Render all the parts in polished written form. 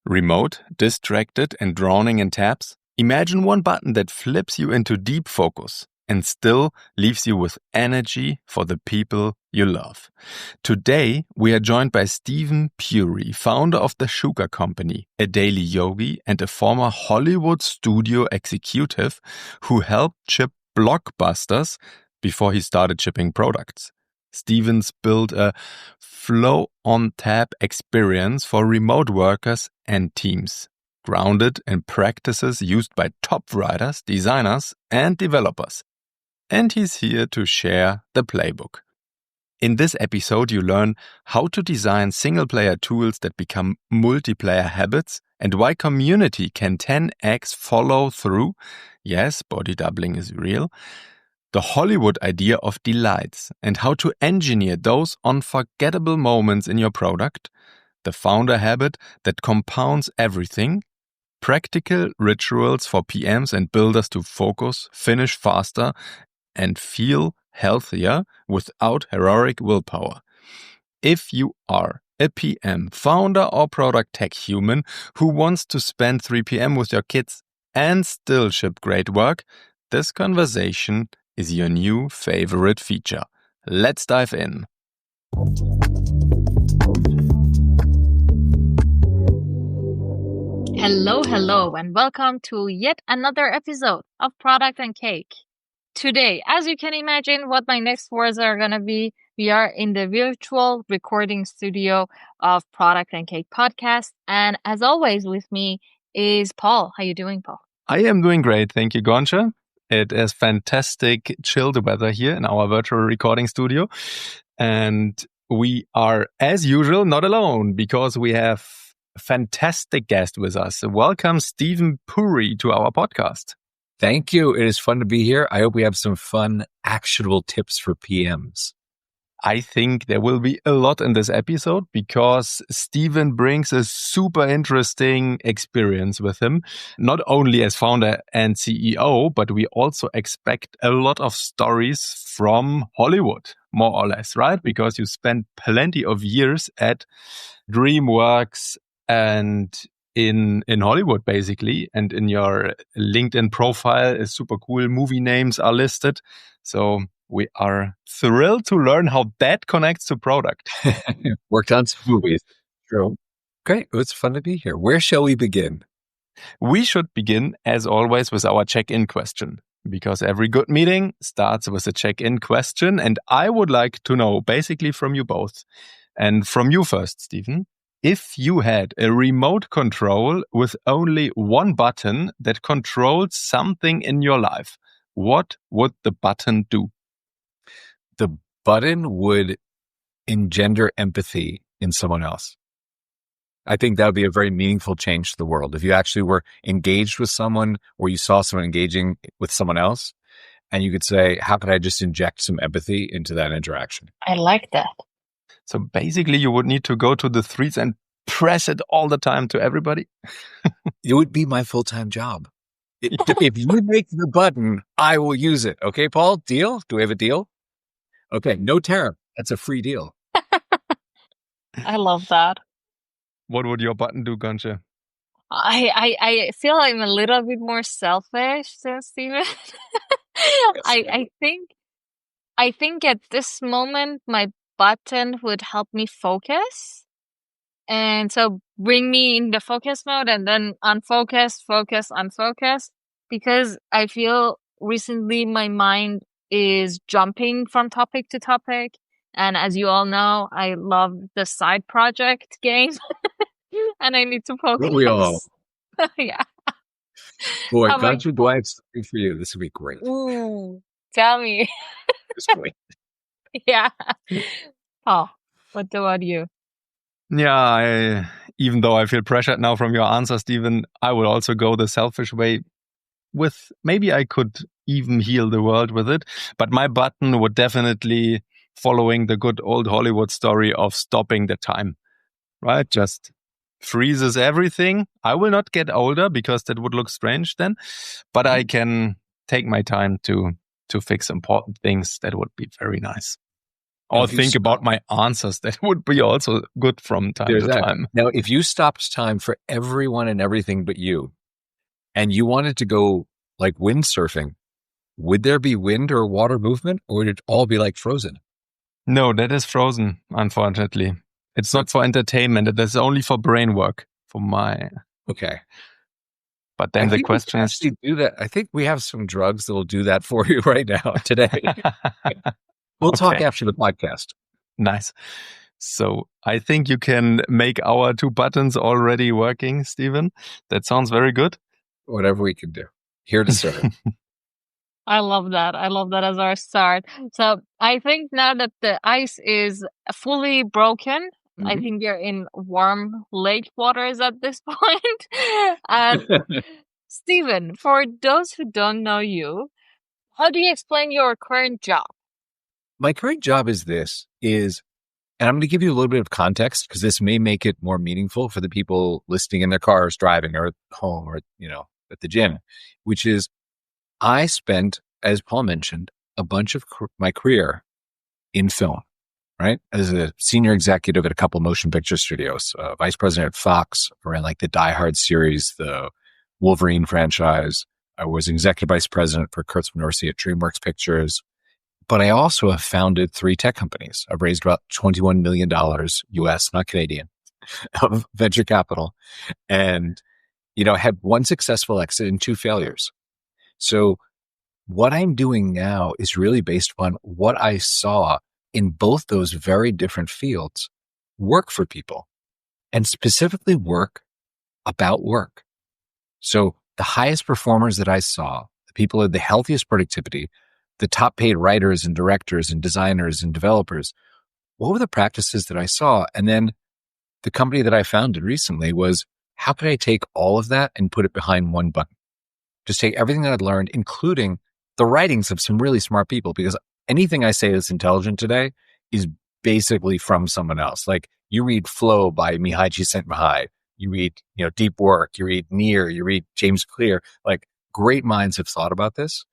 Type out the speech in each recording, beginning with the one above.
Remote, distracted, and drowning in tabs? Imagine one button that flips you into deep focus and still leaves you with energy for the people you love. Today, we are joined by Steven Puri, founder of the Sukha company, a daily yogi and a former Hollywood studio executive who helped ship blockbusters before he started shipping products. Steven's built a flow-on-tap experience for remote workers and teams, grounded in practices used by top writers, designers, and developers. And he's here to share the playbook. In this episode, you learn how to design single-player tools that become multiplayer habits and why community can 10x follow through. Yes, body doubling is real. The Hollywood idea of delights and how to engineer those unforgettable moments in your product, the founder habit that compounds everything, practical rituals for PMs and builders to focus, finish faster, and feel healthier without heroic willpower. If you are a PM, founder or product tech human who wants to spend 3 p.m. with your kids and still ship great work, this conversation is your new favorite feature. Let's dive in. Hello, and welcome to yet another episode of Product and Cake. Today, as you can imagine what my next words are going to be, we are in the virtual recording studio of Product and Cake podcast. And as always with me is Paul. How you doing, Paul? I am doing great. Thank you, Goncha. It is fantastic chilled weather here in our virtual recording studio. And we are, as usual, not alone because we have a fantastic guest with us. Welcome, Steven Puri, to our podcast. Thank you. It is fun to be here. I hope we have some fun, actionable tips for PMs. I think there will be a lot in this episode because Steven brings a super interesting experience with him, not only as founder and CEO, but we also expect a lot of stories from Hollywood, more or less, right? Because you spent plenty of years at DreamWorks and in Hollywood, basically, and in your LinkedIn profile, super cool movie names are listed. So we are thrilled to learn how that connects to product. Worked on some movies. True. Great. It's fun to be here. Where shall we begin? We should begin, as always, with our check-in question, because every good meeting starts with a check-in question. And I would like to know, basically from you both, and from you first, Steven, if you had a remote control with only one button that controls something in your life, what would the button do? The button would engender empathy in someone else. I think that would be a very meaningful change to the world. If you actually were engaged with someone or you saw someone engaging with someone else and you could say, how could I just inject some empathy into that interaction? I like that. So basically you would need to go to the streets and press it all the time to everybody. It would be my full-time job. If you make the button, I will use it. Okay, Paul? Deal? Do we have a deal? Okay, no tariff. That's a free deal. I love that. What would your button do, Goncha? I feel I'm a little bit more selfish than Steven. I think at this moment my button would help me focus. And so bring me in the focus mode and then unfocus, focus, unfocus. Because I feel recently my mind is jumping from topic to topic. And as you all know, I love the side project game. And I need to focus. We all. Yeah. Boy, Goncha, do I have something for you? This would be great. Ooh, tell me. Great. Yeah. Paul, what about you? Yeah, even though I feel pressured now from your answer, Steven, I would also go the selfish way with maybe I could even heal the world with it. But my button would definitely following the good old Hollywood story of stopping the time, right? Just freezes everything. I will not get older because that would look strange then, but I can take my time to fix important things. That would be very nice. Or think about my answers. That would be also good from time to time. Now, if you stopped time for everyone and everything but you, and you wanted to go like windsurfing, would there be wind or water movement, or would it all be like frozen? No, that is frozen, unfortunately. It's not for entertainment. It is only for brain work. Okay. But then the question is, do that. I think we have some drugs that will do that for you right now today. We'll talk after the podcast. Nice. So I think you can make our 2 buttons already working, Steven. That sounds very good. Whatever we can do. Here to serve. I love that. I love that as our start. So I think now that the ice is fully broken, I think you're in warm lake waters at this point. And Steven, for those who don't know you, how do you explain your current job? My current job is and I'm going to give you a little bit of context because this may make it more meaningful for the people listening in their cars, driving, or at home, or, at the gym, which is I spent, as Paul mentioned, a bunch of my career in film, right? As a senior executive at a couple motion picture studios, vice president at Fox, ran like the Die Hard series, the Wolverine franchise. I was executive vice president for Kurtzman Dorsey at DreamWorks Pictures. But I also have founded 3 tech companies. I've raised about $21 million US, not Canadian, of venture capital. And, had 1 successful exit and 2 failures. So what I'm doing now is really based upon what I saw in both those very different fields work for people, and specifically work about work. So the highest performers that I saw, the people with the healthiest productivity, the top paid writers and directors and designers and developers, what were the practices that I saw? And then the company that I founded recently was, how could I take all of that and put it behind one button? Just take everything that I'd learned, including the writings of some really smart people, because anything I say that's intelligent today is basically from someone else. Like you read Flow by Mihai Csikszentmihalyi, you read, Deep Work, you read Near, you read James Clear, like great minds have thought about this.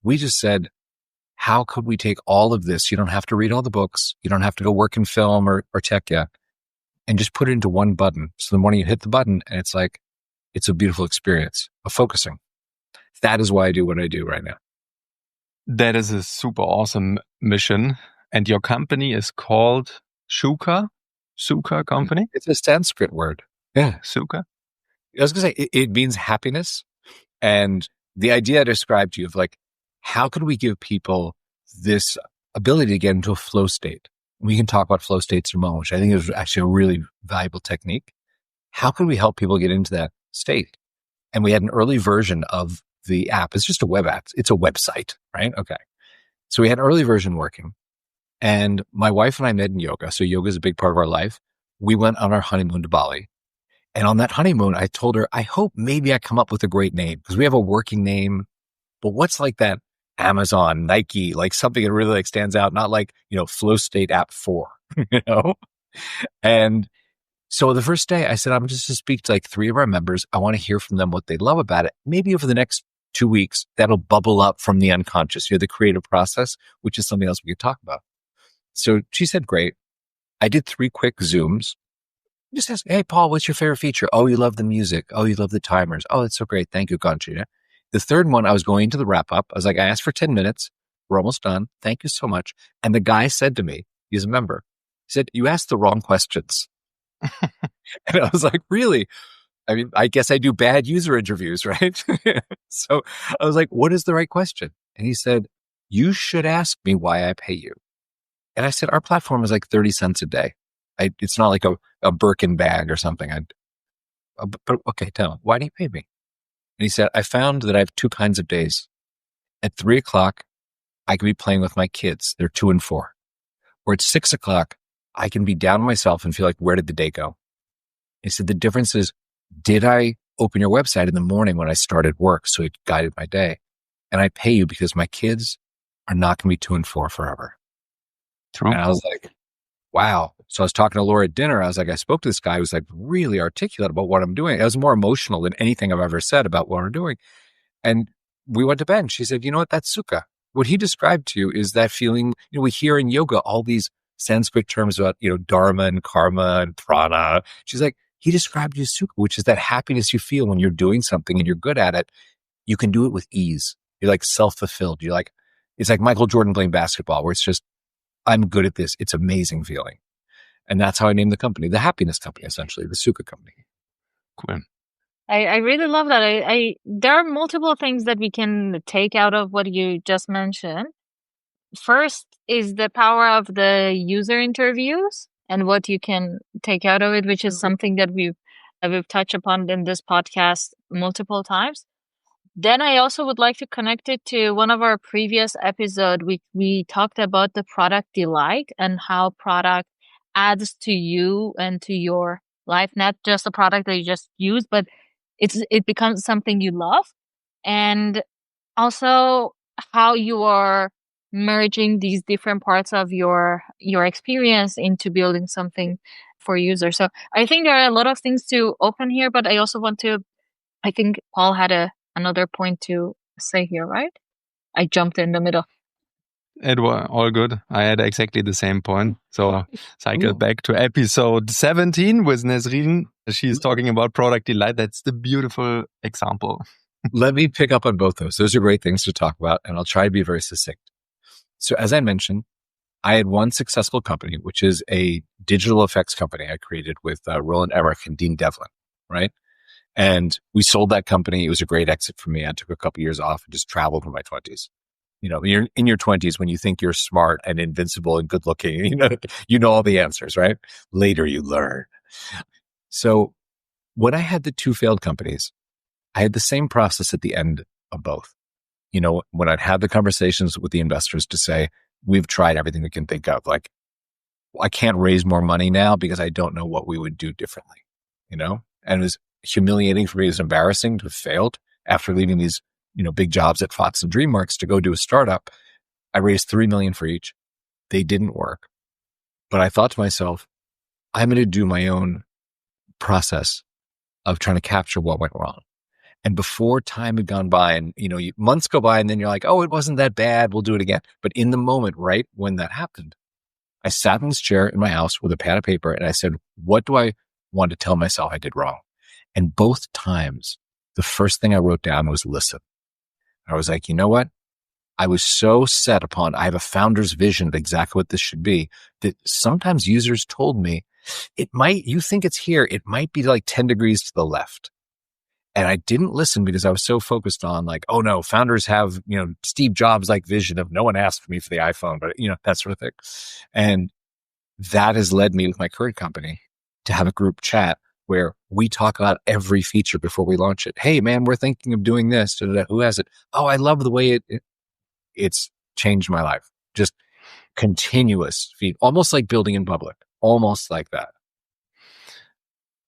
We just said, how could we take all of this? You don't have to read all the books. You don't have to go work in film or tech yet, and just put it into one button. So the morning you hit the button and it's a beautiful experience of focusing. That is why I do what I do right now. That is a super awesome mission. And your company is called Sukha company? It's a Sanskrit word. Yeah. Sukha. I was going to say, it means happiness. And the idea I described to you of how could we give people this ability to get into a flow state? We can talk about flow states in a moment, which I think is actually a really valuable technique. How can we help people get into that state? And we had an early version of the app. It's just a web app. It's a website, right? Okay. So we had an early version working, and my wife and I met in yoga. So yoga is a big part of our life. We went on our honeymoon to Bali. And on that honeymoon, I told her, I hope maybe I come up with a great name, because we have a working name, but what's like that Amazon, Nike, like something that really stands out, not Flow State App 4, And so the first day I said, I'm just to speak to 3 of our members. I want to hear from them what they love about it. Maybe over the next 2 weeks, that'll bubble up from the unconscious, the creative process, which is something else we could talk about. So she said, great. I did 3 quick Zooms. Just ask, hey, Paul, what's your favorite feature? Oh, you love the music. Oh, you love the timers. Oh, that's so great. Thank you, Conchita. The third one, I was going to the wrap up. I was like, I asked for 10 minutes. We're almost done. Thank you so much. And the guy said to me, he's a member, he said, you asked the wrong questions. And I was like, really? I mean, I guess I do bad user interviews, right? So I was like, what is the right question? And he said, you should ask me why I pay you. And I said, our platform is 30 cents a day. It's not like a Birkin bag or something. But okay, tell him, why do you pay me? And he said, I found that I have 2 kinds of days. At 3:00, I can be playing with my kids. They're 2 and 4. Or at 6:00, I can be down on myself and feel like, where did the day go? He said, the difference is, did I open your website in the morning when I started work? So it guided my day. And I pay you because my kids are not going to be 2 and 4 forever. True. And I was like, wow. So I was talking to Laura at dinner. I was like, I spoke to this guy who was really articulate about what I'm doing. I was more emotional than anything I've ever said about what we're doing. And we went to bed and she said, you know what? That's Sukha. What he described to you is that feeling, we hear in yoga all these Sanskrit terms about, dharma and karma and prana. She's like, he described you as Sukha, which is that happiness you feel when you're doing something and you're good at it. You can do it with ease. You're like self-fulfilled. It's like Michael Jordan playing basketball, where it's just, I'm good at this. It's amazing feeling. And that's how I named the company, the happiness company, essentially, the Sukha company. Cool. I really love that. There are multiple things that we can take out of what you just mentioned. First is the power of the user interviews and what you can take out of it, which is something that we've touched upon in this podcast multiple times. Then I also would like to connect it to one of our previous episodes. We talked about the product delight and how product adds to you and to your life, not just a product that you just use, but it becomes something you love. And also how you are merging these different parts of your experience into building something for users. So I think there are a lot of things to open here, but I also I think Paul had another point to say here, right? I jumped in the middle. It was all good. I had exactly the same point. So cycle back to episode 17 with Nesreen. She's talking about product delight. That's the beautiful example. Let me pick up on both those. Those are great things to talk about, and I'll try to be very succinct. So as I mentioned, I had one successful company, which is a digital effects company I created with Roland Emmerich and Dean Devlin, right? And we sold that company. It was a great exit for me. I took a couple years off and just traveled in my 20s. You're in your 20s when you think you're smart and invincible and good looking, you know all the answers, right? Later you learn. So when I had the two failed companies, I had the same process at the end of both. When I'd have the conversations with the investors to say, we've tried everything we can think of. Like, I can't raise more money now because I don't know what we would do differently, and it was humiliating for me. It was embarrassing to have failed after leaving these, big jobs at Fox and DreamWorks to go do a startup. I raised $3 million for each. They didn't work. But I thought to myself, I'm going to do my own process of trying to capture what went wrong. And before time had gone by and, months go by and then you're like, oh, it wasn't that bad. We'll do it again. But in the moment, right when that happened, I sat in this chair in my house with a pad of paper and I said, what do I want to tell myself I did wrong? And both times, the first thing I wrote down was listen. I was like, you know what? I was so set upon, I have a founder's vision of exactly what this should be, that sometimes users told me, you think it's here, it might be like 10 degrees to the left. And I didn't listen because I was so focused on like, oh no, founders have, Steve Jobs like vision of no one asked me for the iPhone, but that sort of thing. And that has led me with my current company to have a group chat where we talk about every feature before we launch it. Hey man, we're thinking of doing this. Who has it? Oh, I love the way it's changed my life. Just continuous feed, almost like building in public, almost like that.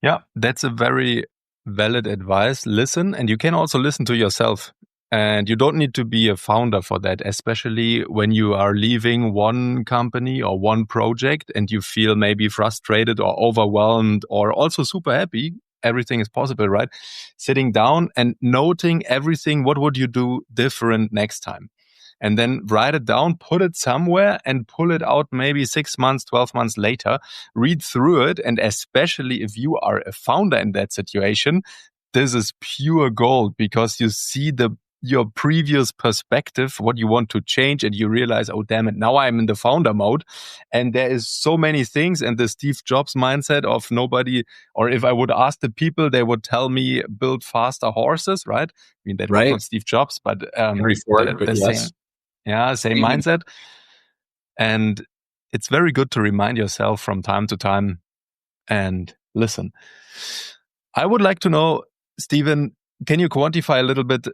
Yeah, that's a very valid advice. Listen, and you can also listen to yourself. And you don't need to be a founder for that, especially when you are leaving one company or one project and you feel maybe frustrated or overwhelmed or also super happy. Everything is possible, right? Sitting down and noting everything. What would you do different next time? And then write it down, put it somewhere and pull it out maybe 6 months, 12 months later, read through it. And especially if you are a founder in that situation, this is pure gold because you see your previous perspective, what you want to change, and you realize, oh, damn it, now I'm in the founder mode. And there is so many things, and the Steve Jobs mindset of nobody, or if I would ask the people, they would tell me build faster horses, right? I mean, that was not Steve Jobs, but yes. Same mindset. And it's very good to remind yourself from time to time and listen. I would like to know, Steven, can you quantify a little bit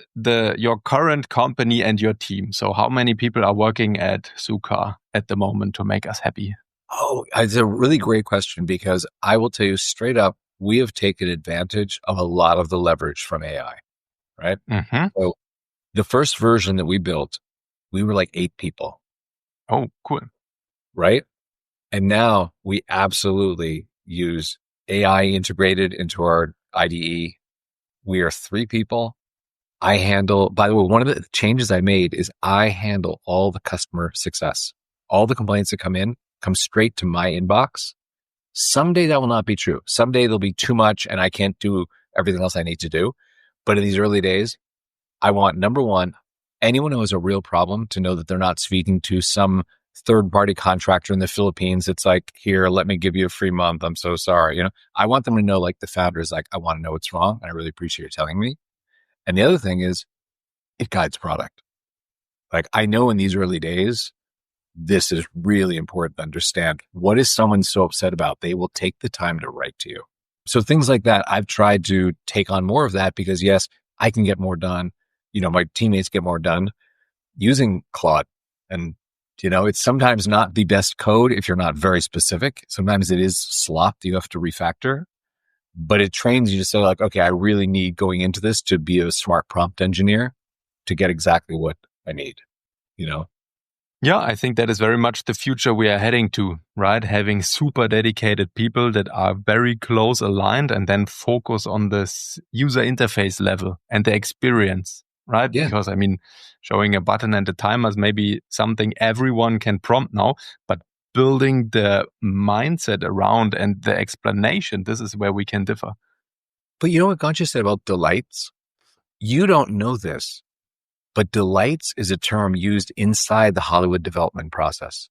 your current company and your team? So how many people are working at Sukha at the moment to make us happy? Oh, it's a really great question because I will tell you straight up, we have taken advantage of a lot of the leverage from AI, right? Mm-hmm. So the first version that we built, we were like 8 people. Oh, cool. Right? And now we absolutely use AI integrated into our IDE. We are 3 people. By the way, one of the changes I made is I handle all the customer success. All the complaints that come come straight to my inbox. Someday that will not be true. Someday there'll be too much and I can't do everything else I need to do. But in these early days, I want, number one, anyone who has a real problem to know that they're not speaking to some third-party contractor in the Philippines. It's like, here, let me give you a free month. I'm so sorry. I want them to know, like the founder is like, I want to know what's wrong. And I really appreciate you telling me. And the other thing is it guides product. Like I know in these early days, this is really important to understand. What is someone so upset about? They will take the time to write to you. So things like that, I've tried to take on more of that because yes, I can get more done. My teammates get more done using Claude. And, it's sometimes not the best code if you're not very specific. Sometimes it is slop that you have to refactor, but it trains you to say like, okay, I really need going into this to be a smart prompt engineer to get exactly what I need, Yeah, I think that is very much the future we are heading to, right? Having super dedicated people that are very close aligned and then focus on this user interface level and the experience, right? Yeah. Because showing a button and a timer is maybe something everyone can prompt now, but building the mindset around and the explanation, this is where we can differ. But you know what Gancha said about delights? You don't know this, but delights is a term used inside the Hollywood development process.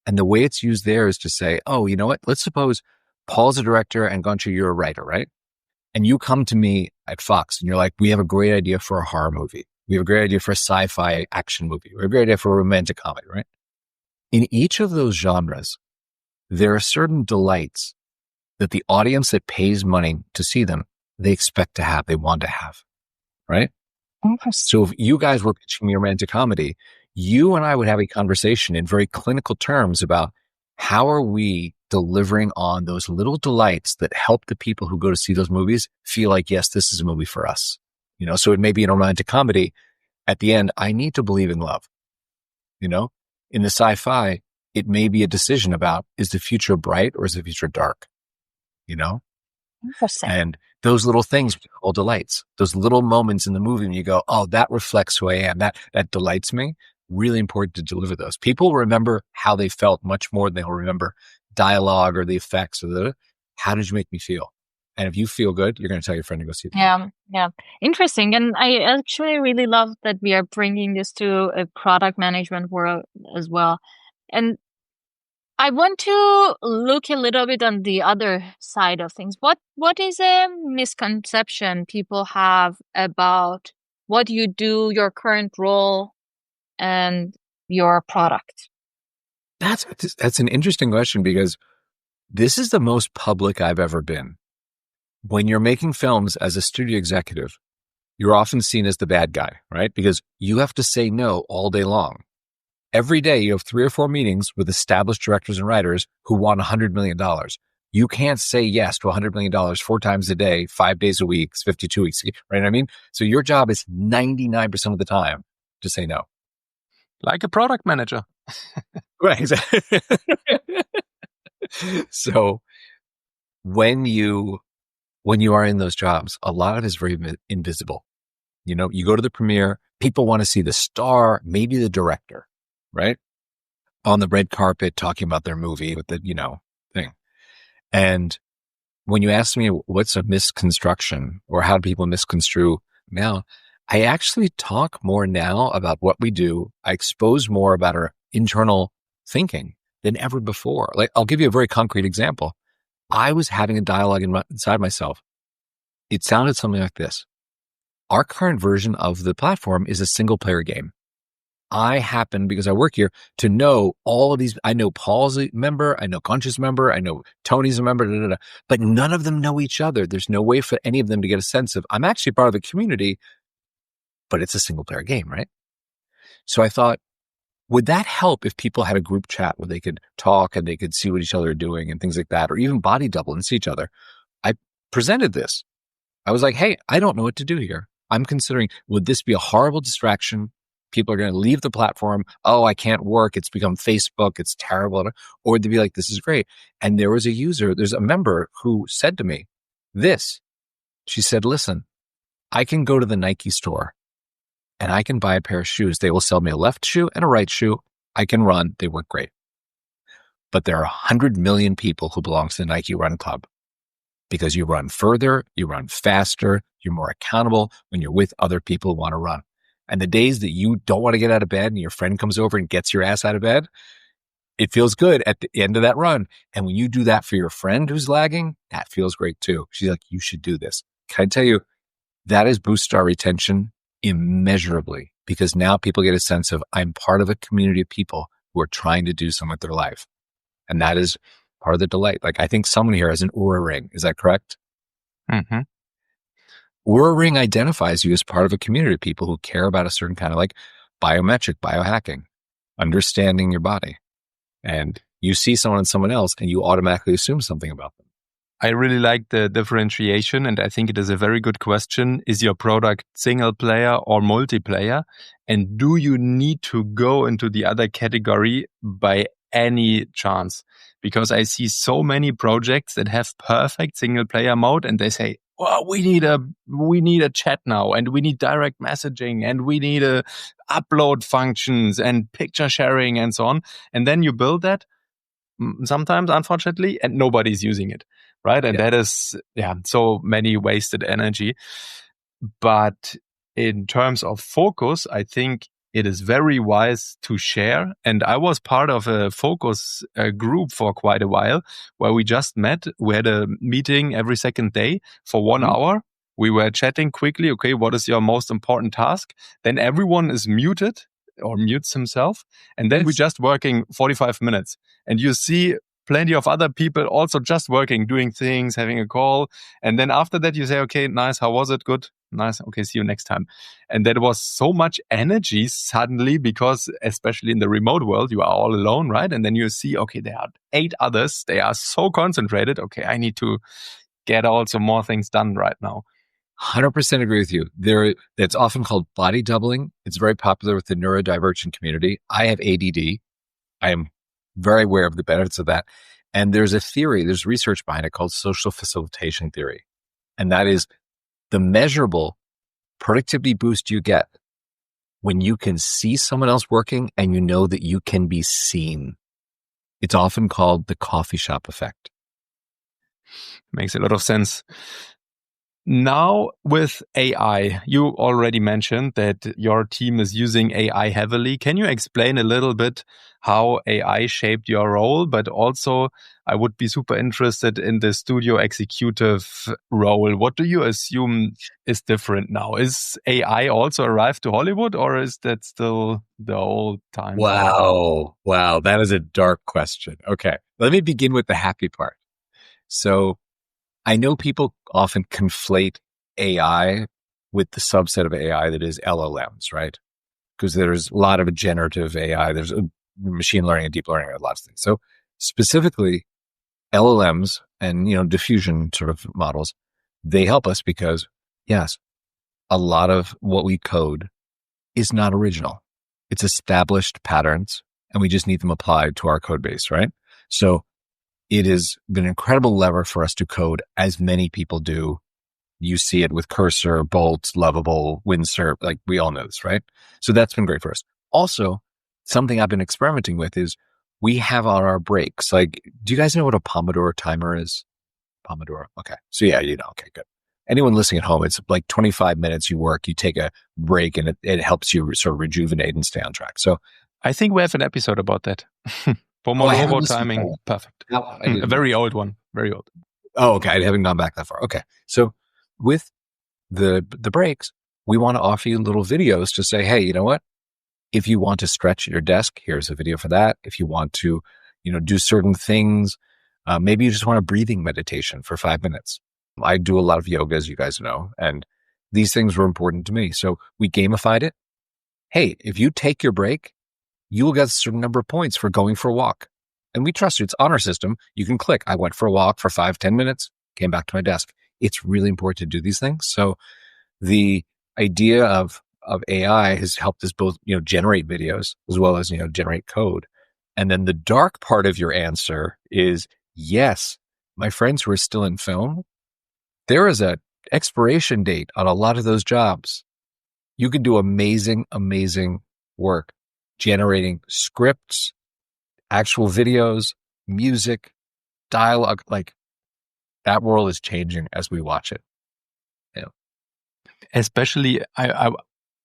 And the way it's used there is to say, oh, you know what? Let's suppose Paul's a director and Gancha, you're a writer, right? And you come to me at Fox and you're like, we have a great idea for a horror movie. We have a great idea for a sci-fi action movie. We have a great idea for a romantic comedy, right? In each of those genres, there are certain delights that the audience that pays money to see them, they expect to have, they want to have, right? So if you guys were pitching me a romantic comedy, you and I would have a conversation in very clinical terms about how are we delivering on those little delights that help the people who go to see those movies feel like, yes, this is a movie for us. So it may be in a romantic comedy. At the end, I need to believe in love. In the sci-fi, it may be a decision about, is the future bright or is the future dark? Interesting. And those little things we call delights, those little moments in the movie when you go, oh, that reflects who I am. That delights me. Really important to deliver those. People remember how they felt much more than they'll remember dialogue or the effects or how did you make me feel? And if you feel good, you're going to tell your friend to go see it. Yeah. Interesting. And I actually really love that we are bringing this to a product management world as well. And I want to look a little bit on the other side of things. What is a misconception people have about what you do, your current role, and your product? That's an interesting question because this is the most public I've ever been. When you're making films as a studio executive, you're often seen as the bad guy, right? Because you have to say no all day long. Every day you have 3 or 4 meetings with established directors and writers who want $100 million. You can't say yes to $100 million 4 times a day, 5 days a week, 52 weeks, right? I mean, so your job is 99% of the time to say no. Like a product manager. Right, exactly. So when you are in those jobs, a lot of it is very invisible. You go to the premiere, people want to see the star, maybe the director, right? On the red carpet talking about their movie with the, thing. And when you ask me what's a misconstruction or how do people misconstrue now, I actually talk more now about what we do. I expose more about our internal thinking than ever before. Like, I'll give you a very concrete example. I was having a dialogue inside myself. It sounded something like this. Our current version of the platform is a single player game. I happen, because I work here, to know all of these. I know Paul's a member. I know Concha's a member. I know Tony's a member, but none of them know each other. There's no way for any of them to get a sense of, I'm actually part of the community, but it's a single player game, right? So I thought, would that help if people had a group chat where they could talk and they could see what each other are doing and things like that, or even body double and see each other? I presented this. I was like, hey, I don't know what to do here. I'm considering, would this be a horrible distraction? People are going to leave the platform. Oh, I can't work. It's become Facebook. It's terrible. Or would they be like, this is great? And there's a member who said to me this. She said, listen, I can go to the Nike store and I can buy a pair of shoes. They will sell me a left shoe and a right shoe. I can run. They work great. but there are 100 million people who belong to the Nike Run Club because you run further, you run faster, you're more accountable when you're with other people who want to run. And the days that you don't want to get out of bed and your friend comes over and gets your ass out of bed, it feels good at the end of that run. And when you do that for your friend who's lagging, that feels great too. She's like, you should do this. Can I tell you, that has boosted our retention immeasurably because now people get a sense of I'm part of a community of people who are trying to do something with their life. And that is part of the delight. Like I think someone here has an Oura ring. Is that correct? Mm-hmm. Oura ring identifies you as part of a community of people who care about a certain kind of like biometric, biohacking, understanding your body. And you see someone and someone else and you automatically assume something about them. I really like the differentiation, and I think it is a very good question. Is your product single player or multiplayer? And do you need to go into the other category by any chance? Because I see so many projects that have perfect single player mode and they say, well, we need a chat now, and we need direct messaging, and we need a upload functions and picture sharing and so on. And then you build that sometimes, unfortunately, and nobody's using it. Right. And that is, so many wasted energy. But in terms of focus, I think it is very wise to share. And I was part of a focus group for quite a while where we just met. We had a meeting every second day for 1 hour. We were chatting quickly. Okay, what is your most important task? Then everyone is muted or mutes himself. And then we're just working 45 minutes. And you see plenty of other people also just working, doing things, having a call. And then after that, you say, okay, nice. How was it? Good. Nice. Okay. See you next time. And that was so much energy suddenly because especially in the remote world, you are all alone, right? And then you see, okay, there are 8 others. They are so concentrated. Okay. I need to get also more things done right now. 100% agree with you. It's often called body doubling. It's very popular with the neurodivergent community. I have ADD. I am very aware of the benefits of that. And there's research behind it called social facilitation theory. And that is the measurable productivity boost you get when you can see someone else working and you know that you can be seen. It's often called the coffee shop effect. Makes a lot of sense. Now with AI, you already mentioned that your team is using AI heavily. Can you explain a little bit how AI shaped your role? But also, I would be super interested in the studio executive role. What do you assume is different now? Is AI also arrived to Hollywood, or is that still the old time? Wow. That is a dark question. Okay. Let me begin with the happy part. So I know people often conflate AI with the subset of AI that is LLMs, right? Because there's a lot of generative AI, there's machine learning and deep learning, lots of things. So specifically, LLMs and diffusion sort of models, they help us because, yes, a lot of what we code is not original. It's established patterns, and we just need them applied to our code base, right? So it has been an incredible lever for us to code as many people do. You see it with Cursor, Bolt, Lovable, Windsurf, like we all know this, right? So that's been great for us. Also, something I've been experimenting with is we have on our breaks, like, do you guys know what a Pomodoro timer is? Pomodoro. Okay. So yeah, okay, good. Anyone listening at home, it's like 25 minutes you work, you take a break, and it helps you sort of rejuvenate and stay on track. So I think we have an episode about that. Pomodoro timing. Perfect. A very old one. Very old. Oh, okay. I haven't gone back that far. Okay. So with the breaks, we want to offer you little videos to say, hey, you know what? If you want to stretch at your desk, here's a video for that. If you want to, do certain things, maybe you just want a breathing meditation for 5 minutes. I do a lot of yoga, as you guys know, and these things were important to me. So we gamified it. Hey, if you take your break, you will get a certain number of points for going for a walk. And we trust you. It's on our system. You can click. I went for a walk for 5-10 minutes, came back to my desk. It's really important to do these things. So the idea of AI has helped us both, generate videos as well as, generate code. And then the dark part of your answer is, yes, my friends who are still in film, there is a expiration date on a lot of those jobs. You can do amazing, amazing work generating scripts, actual videos, music, dialogue, like that world is changing as we watch it. Yeah. Especially, I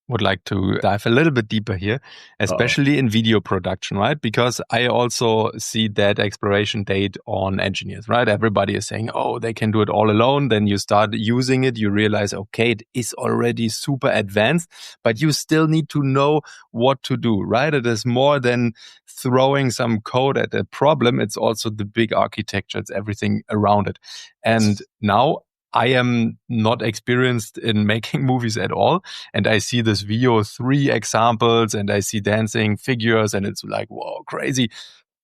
would like to dive a little bit deeper here, especially in video production, right? Because I also see that exploration date on engineers, right? Everybody is saying, oh, they can do it all alone. Then you start using it, you realize, okay, it is already super advanced, but you still need to know what to do, right? It is more than throwing some code at a problem. It's also the big architecture. It's everything around it. And now I am not experienced in making movies at all. And I see this video, 3 examples, and I see dancing figures, and it's like, whoa, crazy.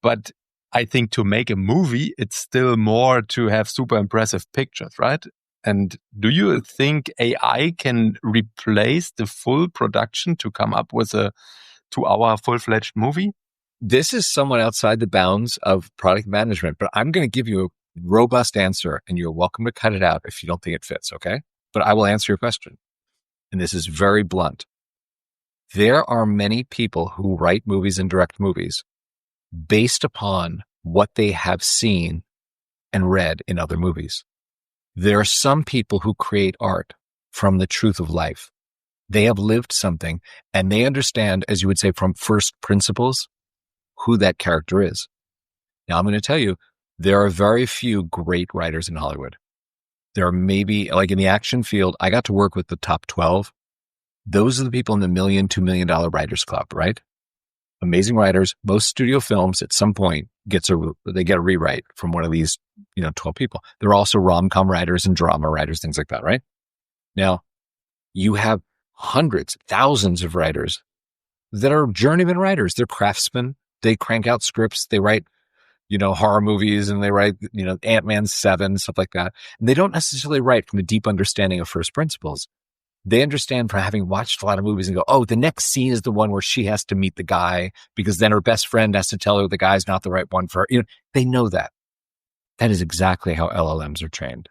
But I think to make a movie, it's still more to have super impressive pictures, right? And do you think AI can replace the full production to come up with a 2-hour full-fledged movie? This is somewhat outside the bounds of product management, but I'm going to give you a robust answer, and you're welcome to cut it out if you don't think it fits, okay? But I will answer your question. And this is very blunt. There are many people who write movies and direct movies based upon what they have seen and read in other movies. There are some people who create art from the truth of life. They have lived something, and they understand, as you would say, from first principles, who that character is. Now, I'm going to tell you, there are very few great writers in Hollywood. There are maybe, like in the action field, I got to work with the top 12. Those are the people in the $1 million, $2 million writers club, right? Amazing writers. Most studio films at some point they get a rewrite from one of these, 12 people. There are also rom-com writers and drama writers, things like that, right? Now, you have hundreds, thousands of writers that are journeyman writers. They're craftsmen. They crank out scripts. They write horror movies, and they write, Ant-Man 7, stuff like that. And they don't necessarily write from a deep understanding of first principles. They understand from having watched a lot of movies and go, oh, the next scene is the one where she has to meet the guy because then her best friend has to tell her the guy's not the right one for her. They know that. That is exactly how LLMs are trained.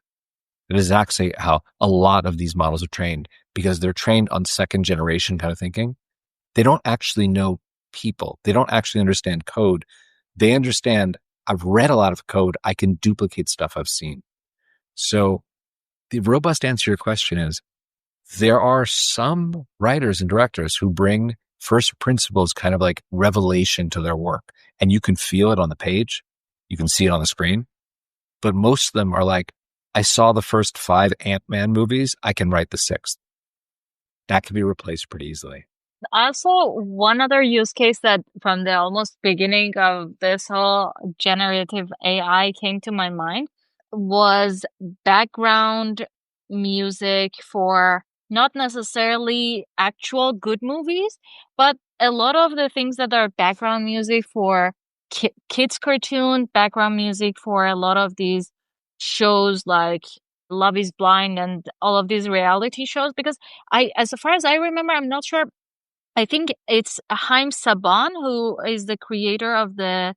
That is actually how a lot of these models are trained, because they're trained on second generation kind of thinking. They don't actually know people. They don't actually understand code. They understand, I've read a lot of code. I can duplicate stuff I've seen. So the robust answer to your question is, there are some writers and directors who bring first principles kind of like revelation to their work. And you can feel it on the page. You can see it on the screen. But most of them are like, I saw the first 5 Ant-Man movies. I can write the 6th. That can be replaced pretty easily. Also, one other use case that from the almost beginning of this whole generative AI came to my mind was background music for not necessarily actual good movies, but a lot of the things that are background music for kids cartoon, background music for a lot of these shows like Love is Blind and all of these reality shows. Because as far as I remember, I'm not sure, I think it's Haim Saban, who is the creator of the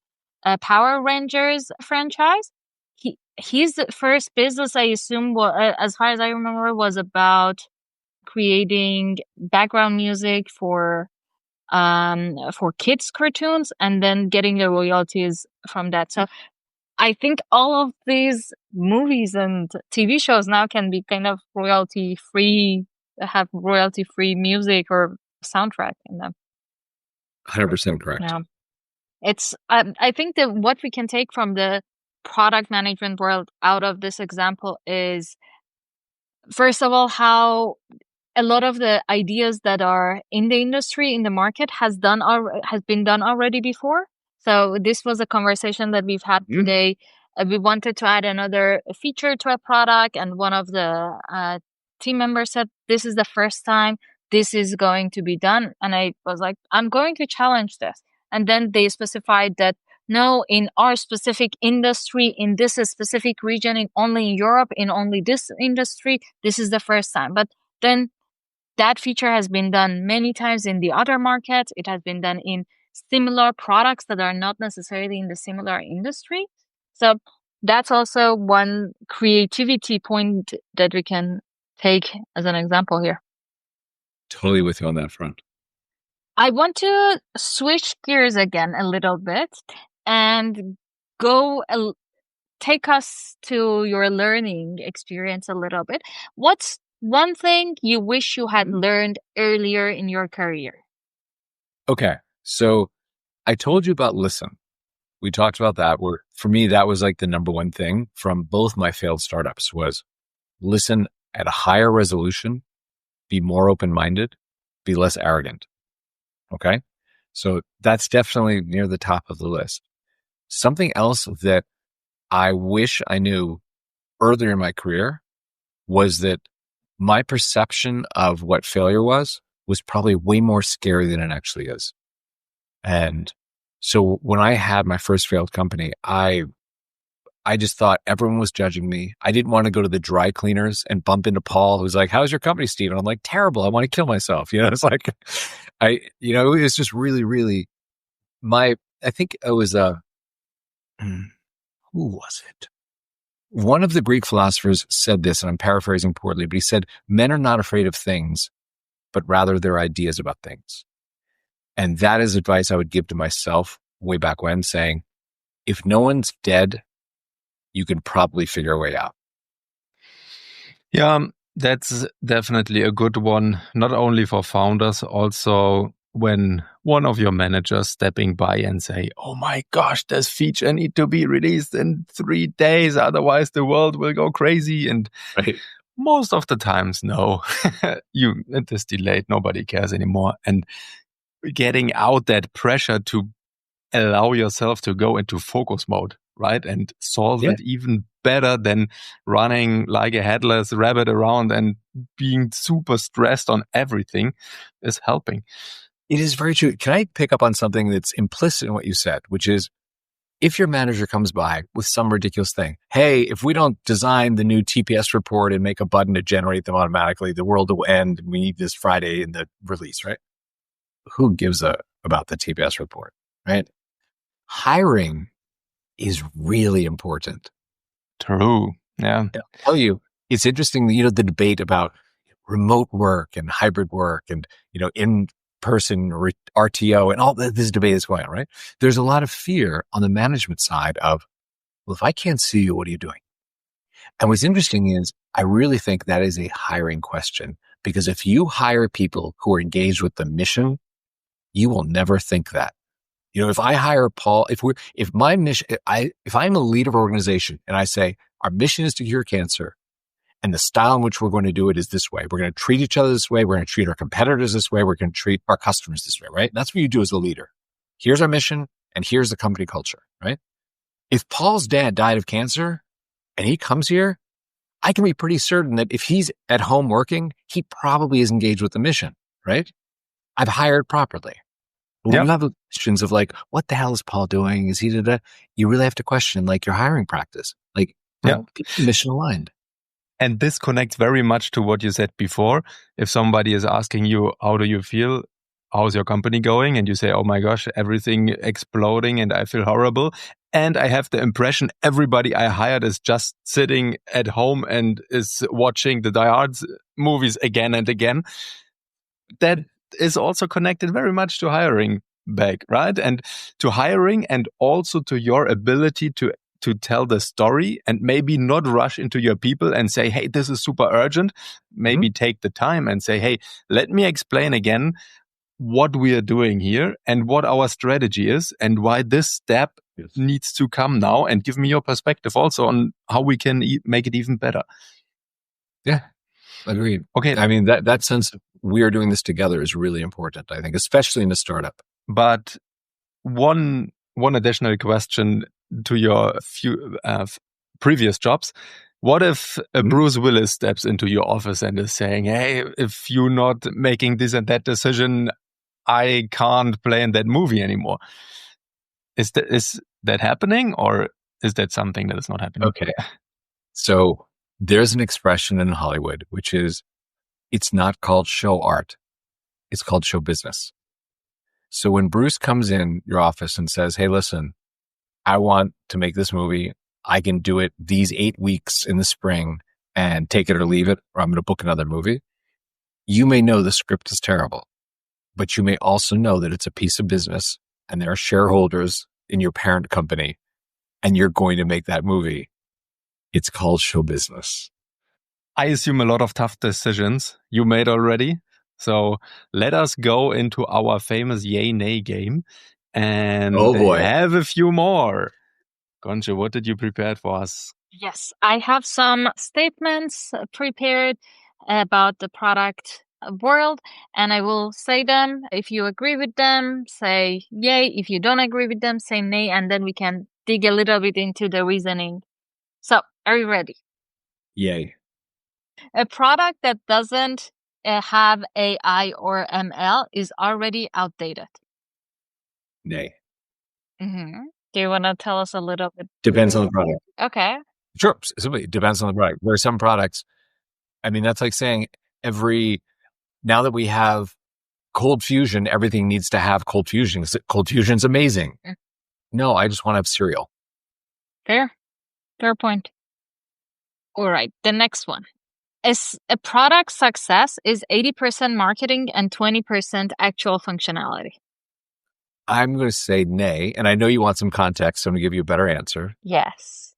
Power Rangers franchise. His first business, I assume, as far as I remember, was about creating background music for kids cartoons and then getting the royalties from that. So I think all of these movies and TV shows now can be kind of royalty free, have royalty free music or soundtrack in them. 100% correct. Yeah. It's I think that what we can take from the product management world out of this example is, first of all, how a lot of the ideas that are in the industry, in the market, has been done already before. So this was a conversation that we've had today. We wanted to add another feature to a product, and one of the team members said, this is the first time this is going to be done. And I was like, I'm going to challenge this. And then they specified that, no, in our specific industry, in this specific region, only in Europe, in only this industry, this is the first time. But then that feature has been done many times in the other markets. It has been done in similar products that are not necessarily in the similar industry. So that's also one creativity point that we can take as an example here. Totally with you on that front. I want to switch gears again a little bit and take us to your learning experience a little bit. What's one thing you wish you had learned earlier in your career? Okay. So I told you about listen. We talked about that. Where for me, that was like the number one thing from both my failed startups was listen at a higher resolution, be more open-minded, be less arrogant. Okay. So that's definitely near the top of the list. Something else that I wish I knew earlier in my career was that my perception of what failure was probably way more scary than it actually is. And so when I had my first failed company, I just thought everyone was judging me. I didn't want to go to the dry cleaners and bump into Paul, who's like, "How's your company, Steven?" I'm like, "Terrible. I want to kill myself." It's like, it was just really, really I think it was, who was it? One of the Greek philosophers said this, and I'm paraphrasing poorly, but he said, men are not afraid of things, but rather their ideas about things. And that is advice I would give to myself way back when, saying, if no one's dead, you can probably figure a way out. Yeah, that's definitely a good one, not only for founders, also when one of your managers stepping by and say, "Oh my gosh, this feature need to be released in 3 days, otherwise the world will go crazy." And most of the times, no, it is delayed, nobody cares anymore. And getting out that pressure to allow yourself to go into focus mode, right? And solve it even better than running like a headless rabbit around and being super stressed on everything is helping. It is very true. Can I pick up on something that's implicit in what you said, which is if your manager comes by with some ridiculous thing, hey, if we don't design the new TPS report and make a button to generate them automatically, the world will end and we need this Friday in the release, right? Who gives about the TPS report, right? Hiring is really important. True. Yeah. I'll tell you, it's interesting, the debate about remote work and hybrid work and, in-person RTO and all this debate is going on, right? There's a lot of fear on the management side of, well, if I can't see you, what are you doing? And what's interesting is I really think that is a hiring question, because if you hire people who are engaged with the mission, you will never think that. If I hire Paul, if my mission, if I'm a leader of an organization and I say, our mission is to cure cancer and the style in which we're going to do it is this way. We're going to treat each other this way. We're going to treat our competitors this way. We're going to treat our customers this way, right? And that's what you do as a leader. Here's our mission and here's the company culture, right? If Paul's dad died of cancer and he comes here, I can be pretty certain that if he's at home working, he probably is engaged with the mission, right? I've hired properly. When you have questions of like, what the hell is Paul doing? Is he you really have to question like your hiring practice, like mission aligned. And this connects very much to what you said before. If somebody is asking you, how do you feel? How's your company going? And you say, oh my gosh, everything exploding and I feel horrible. And I have the impression everybody I hired is just sitting at home and is watching the Die Hard movies again and again. That is also connected very much to hiring back, right? And to hiring and also to your ability to tell the story and maybe not rush into your people and say, hey, this is super urgent. Maybe take the time and say, hey, let me explain again what we are doing here and what our strategy is and why this step needs to come now, and give me your perspective also on how we can make it even better. Yeah. Agreed. Okay. I mean, that sense of we are doing this together is really important, I think, especially in a startup. But one additional question to your few previous jobs. What if Bruce Willis steps into your office and is saying, hey, if you're not making this and that decision, I can't play in that movie anymore? Is that happening, or is that something that is not happening? Okay. So there's an expression in Hollywood, which is, it's not called show art. It's called show business. So when Bruce comes in your office and says, hey, listen, I want to make this movie. I can do it these 8 weeks in the spring and take it or leave it, or I'm going to book another movie. You may know the script is terrible, but you may also know that it's a piece of business and there are shareholders in your parent company and you're going to make that movie. It's called show business. I assume a lot of tough decisions you made already. So let us go into our famous yay nay game and Oh boy. have a few more. Concha, what did you prepare for us? Yes, I have some statements prepared about the product world, and I will say them. If you agree with them, say yay. If you don't agree with them, say nay, and then we can dig a little bit into the reasoning. So, are you ready? Yay. A product that doesn't have AI or ML is already outdated. Nay. Mm-hmm. Do you want to tell us a little bit? Depends on the product. Okay. Sure. Simply depends on the product. There are some products. I mean, that's like saying now that we have cold fusion, everything needs to have cold fusion. Cold fusion's amazing. Mm. No, I just want to have cereal. Fair point. All right. The next one. A product success is 80% marketing and 20% actual functionality. I'm going to say nay, and I know you want some context, so I'm going to give you a better answer. Yes.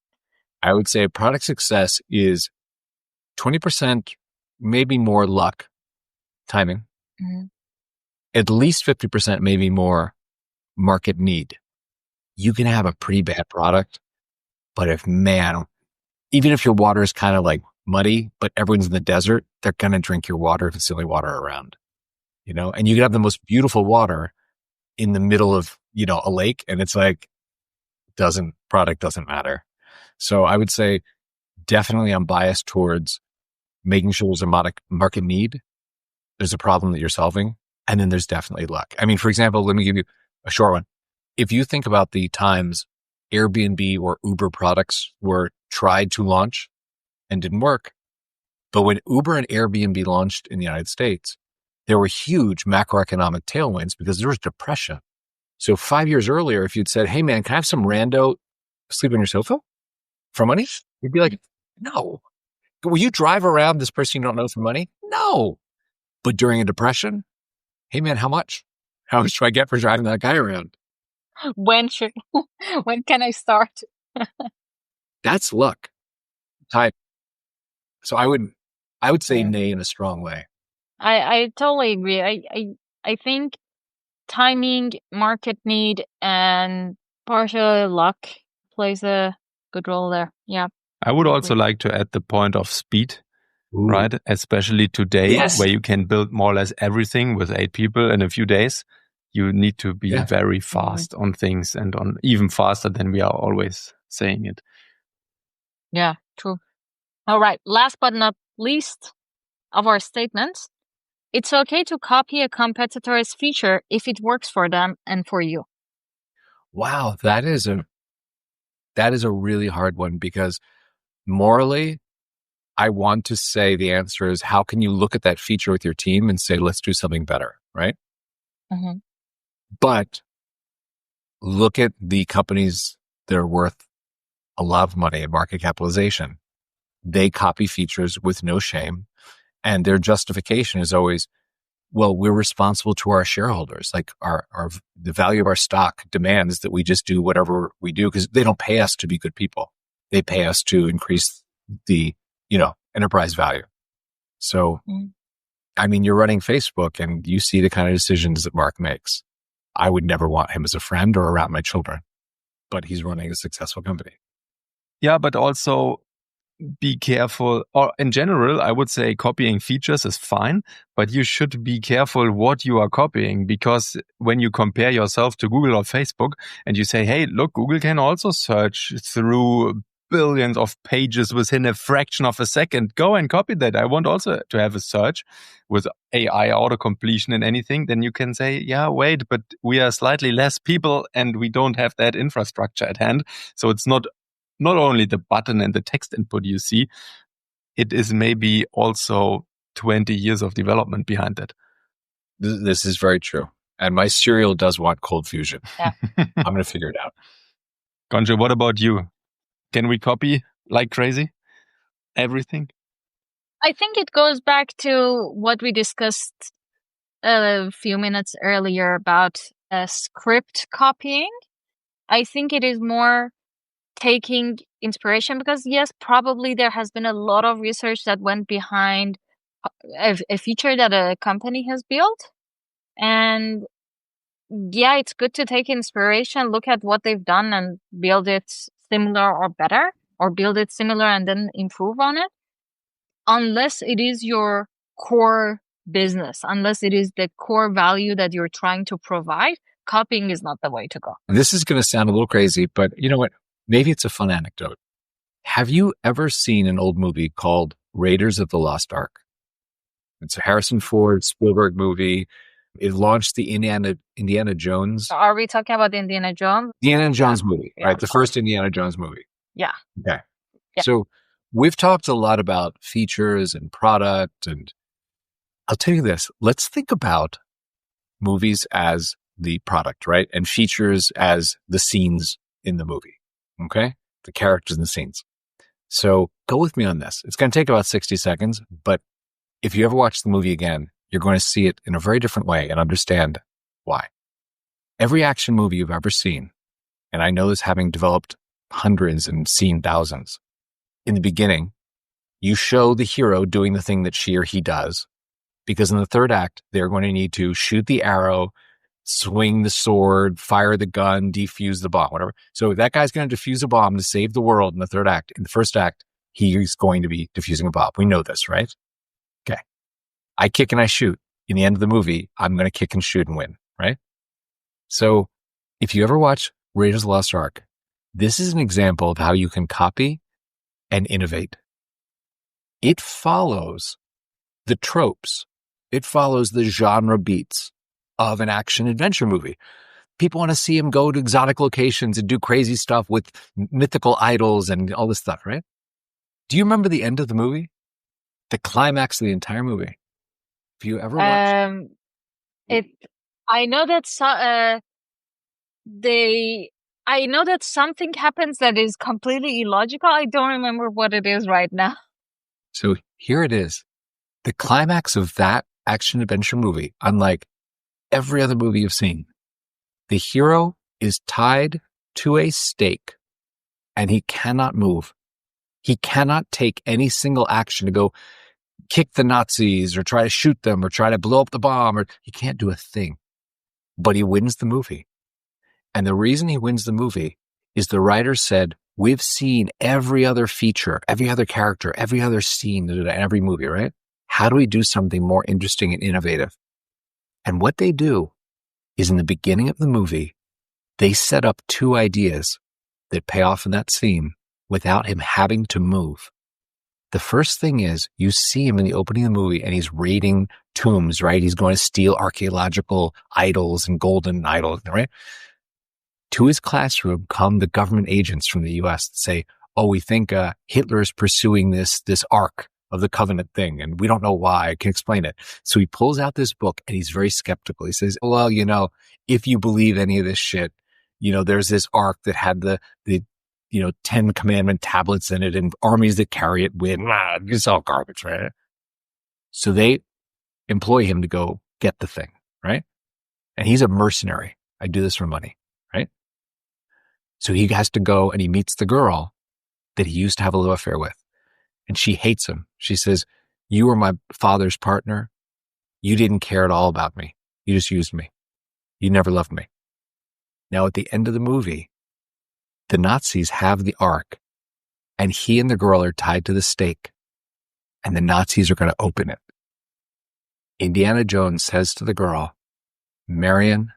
I would say product success is 20%, maybe more luck, timing. Mm-hmm. At least 50%, maybe more market need. You can have a pretty bad product, but even if your water is kind of like muddy, but everyone's in the desert, they're going to drink your water if it's the only water around, and you can have the most beautiful water in the middle of, a lake, and it's like, product doesn't matter. So I would say definitely I'm biased towards making sure there's a market need. There's a problem that you're solving. And then there's definitely luck. I mean, for example, let me give you a short one. If you think about the times Airbnb or Uber products were tried to launch and didn't work, but when Uber and Airbnb launched in the United States, there were huge macroeconomic tailwinds because there was depression. So 5 years earlier, if you'd said, hey man, can I have some rando sleep on your sofa for money? You'd be like, no. Will you drive around this person you don't know for money? No. But during a depression, hey man, how much? How much do I get for driving that guy around? When can I start? That's luck. Time. So I would say nay in a strong way. I totally agree. I think timing, market need, and partial luck plays a good role there. Yeah. I would also like to add the point of speed. Ooh. Right? Especially today, Yes. where you can build more or less everything with 8 people in a few days. You need to be very fast on things and on even faster than we are always saying it. Yeah, true. All right. Last but not least of our statements, it's okay to copy a competitor's feature if it works for them and for you. Wow, that is a really hard one because morally, I want to say the answer is how can you look at that feature with your team and say, let's do something better, right? Mm-hmm. But look at the companies that are worth a lot of money in market capitalization. They copy features with no shame. And their justification is always, well, we're responsible to our shareholders. Like the value of our stock demands that we just do whatever we do because they don't pay us to be good people. They pay us to increase the, enterprise value. So, I mean, you're running Facebook and you see the kind of decisions that Mark makes. I would never want him as a friend or around my children, but he's running a successful company. Yeah, but also be careful, or in general, I would say copying features is fine, but you should be careful what you are copying, because when you compare yourself to Google or Facebook and you say, hey, look, Google can also search through billions of pages within a fraction of a second. Go and copy that. I want also to have a search with AI autocompletion and anything. Then you can say, yeah, wait, but we are slightly less people and we don't have that infrastructure at hand. So it's not only the button and the text input you see, it is maybe also 20 years of development behind that. This is very true. And my cereal does want cold fusion. Yeah. I'm going to figure it out. Concha, what about you? Can we copy like crazy? Everything? I think it goes back to what we discussed a few minutes earlier about script copying. I think it is more taking inspiration, because yes, probably there has been a lot of research that went behind a feature that a company has built. And yeah, it's good to take inspiration, look at what they've done and build it similar or better, or build it similar and then improve on it. Unless it is your core business, unless it is the core value that you're trying to provide, copying is not the way to go. This is going to sound a little crazy, but you know what? Maybe it's a fun anecdote. Have you ever seen an old movie called Raiders of the Lost Ark? It's a Harrison Ford Spielberg movie. It launched the Indiana Jones. Are we talking about Indiana Jones? The Indiana Jones movie, right? The first Indiana Jones movie. Yeah. Okay. Yeah. So we've talked a lot about features and product, and I'll tell you this. Let's think about movies as the product, right? And features as the scenes in the movie. Okay? The characters and the scenes. So go with me on this. It's going to take about 60 seconds, but if you ever watch the movie again, you're going to see it in a very different way and understand why. Every action movie you've ever seen, and I know this having developed hundreds and seen thousands, in the beginning, you show the hero doing the thing that she or he does, because in the third act, they're going to need to shoot the arrow, swing the sword, fire the gun, defuse the bomb, whatever. So that guy's going to defuse a bomb to save the world in the third act. In the first act, he's going to be defusing a bomb. We know this, right? Okay. I kick and I shoot. In the end of the movie, I'm going to kick and shoot and win, right? So if you ever watch Raiders of the Lost Ark, this is an example of how you can copy and innovate. It follows the tropes. It follows the genre beats of an action adventure movie. People want to see him go to exotic locations and do crazy stuff with mythical idols and all this stuff, right? Do you remember the end of the movie? The climax of the entire movie? Have you ever watched it? I know that I know that something happens that is completely illogical. I don't remember what it is right now. So here it is. The climax of that action adventure movie, unlike every other movie you've seen, the hero is tied to a stake and he cannot move. He cannot take any single action to go kick the Nazis or try to shoot them or try to blow up the bomb, or he can't do a thing. But he wins the movie. And the reason he wins the movie is the writer said, we've seen every other feature, every other character, every other scene in every movie, right? How do we do something more interesting and innovative? And what they do is in the beginning of the movie, they set up two ideas that pay off in that scene without him having to move. The first thing is you see him in the opening of the movie and he's raiding tombs, right? He's going to steal archaeological idols and golden idols, right? To his classroom come the government agents from the US that say, oh, we think Hitler is pursuing this Ark of the Covenant thing, and we don't know why. I can explain it. So he pulls out this book and he's very skeptical. He says, well, if you believe any of this shit, there's this Ark that had the 10 commandment tablets in it, and armies that carry it win. It's all garbage, right? So they employ him to go get the thing, right? And he's a mercenary. I do this for money, right? So he has to go and he meets the girl that he used to have a love affair with. And she hates him. She says, you were my father's partner. You didn't care at all about me. You just used me. You never loved me. Now, at the end of the movie, the Nazis have the Ark, and he and the girl are tied to the stake, and the Nazis are going to open it. Indiana Jones says to the girl, Marion,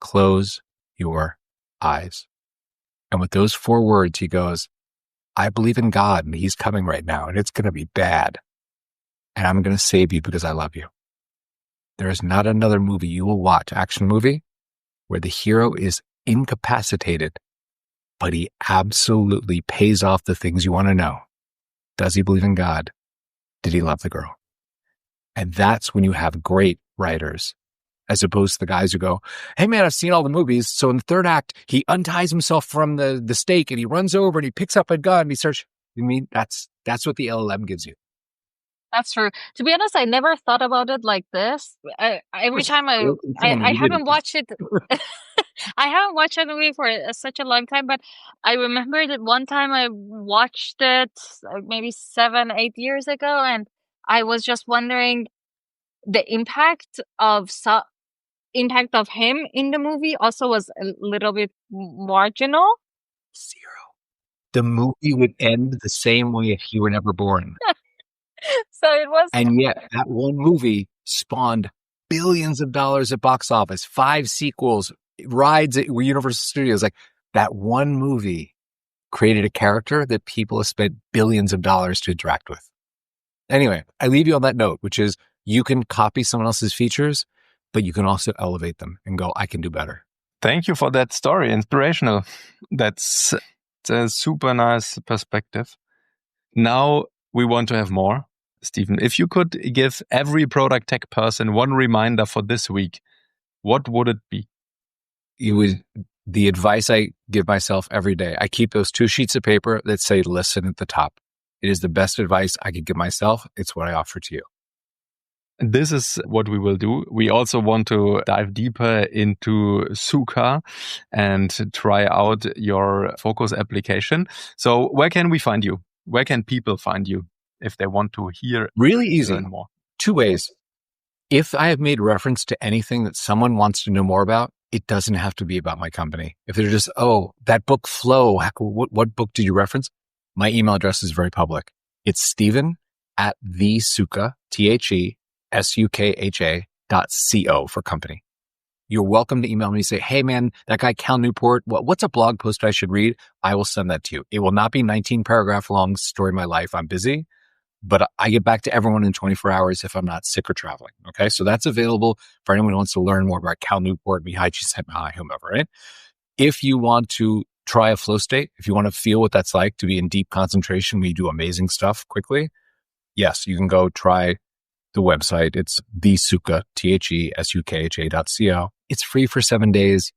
close your eyes. And with those 4 words, he goes, I believe in God, and he's coming right now, and it's going to be bad. And I'm going to save you because I love you. There is not another movie you will watch, action movie, where the hero is incapacitated, but he absolutely pays off the things you want to know. Does he believe in God? Did he love the girl? And that's when you have great writers, as opposed to the guys who go, hey man, I've seen all the movies. So in the third act, he unties himself from the stake and he runs over and he picks up a gun and he starts, that's what the LLM gives you. That's true. To be honest, I never thought about it like this. Every time I haven't watched it. I haven't watched that movie for such a long time, but I remember that one time I watched it maybe 7, 8 years ago, and I was just wondering the impact of him in the movie also was a little bit marginal. Zero. The movie would end the same way if he were never born. So it was. And yet that one movie spawned billions of dollars at box office, 5 sequels, rides at Universal Studios. Like, that one movie created a character that people have spent billions of dollars to interact with. Anyway, I leave you on that note, which is you can copy someone else's features, but you can also elevate them and go, I can do better. Thank you for that story. Inspirational. That's a super nice perspective. Now we want to have more. Steven, if you could give every product tech person one reminder for this week, what would it be? It would the advice I give myself every day. I keep those 2 sheets of paper that say listen at the top. It is the best advice I could give myself. It's what I offer to you. This is what we will do. We also want to dive deeper into Sukha and try out your focus application. So where can we find you? Where can people find you if they want to hear? Really easy. Learn more? 2 ways. If I have made reference to anything that someone wants to know more about, it doesn't have to be about my company. If they're just, that book Flow, what book did you reference? My email address is very public. It's Steven@thesukha, TheSukha.co for company. You're welcome to email me and say, hey man, that guy Cal Newport, what's a blog post I should read? I will send that to you. It will not be 19 paragraph long story of my life. I'm busy, but I get back to everyone in 24 hours if I'm not sick or traveling. Okay. So that's available for anyone who wants to learn more about Cal Newport, Mihai Csikszentmihalyi, whomever, right? If you want to try a flow state, if you want to feel what that's like to be in deep concentration, we do amazing stuff quickly. Yes, you can go try the website. It's TheSukha, TheSukha.co. It's free for 7 days.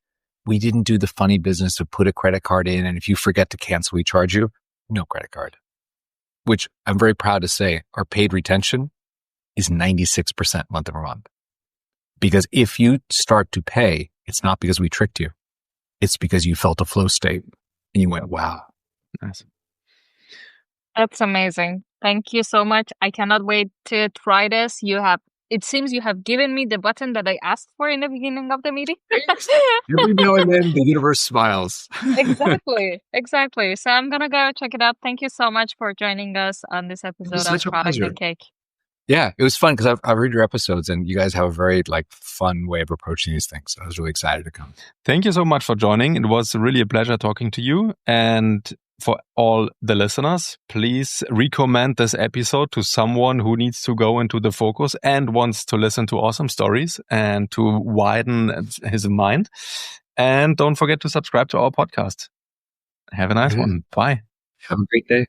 We didn't do the funny business of put a credit card in, and if you forget to cancel, we charge you. No credit card. Which I'm very proud to say, our paid retention is 96% month over month. Because if you start to pay, it's not because we tricked you. It's because you felt a flow state and you went, wow. Nice. That's amazing. Thank you so much. I cannot wait to try this. It seems you have given me the button that I asked for in the beginning of the meeting. Every now and then the universe smiles. Exactly. So I'm going to go check it out. Thank you so much for joining us on this episode of Product and Cake. Yeah, it was fun because I've read your episodes and you guys have a very fun way of approaching these things. So I was really excited to come. Thank you so much for joining. It was really a pleasure talking to you. And for all the listeners, please recommend this episode to someone who needs to go into the focus and wants to listen to awesome stories and to widen his mind. And don't forget to subscribe to our podcast. Have a nice one. Bye. Have a great day.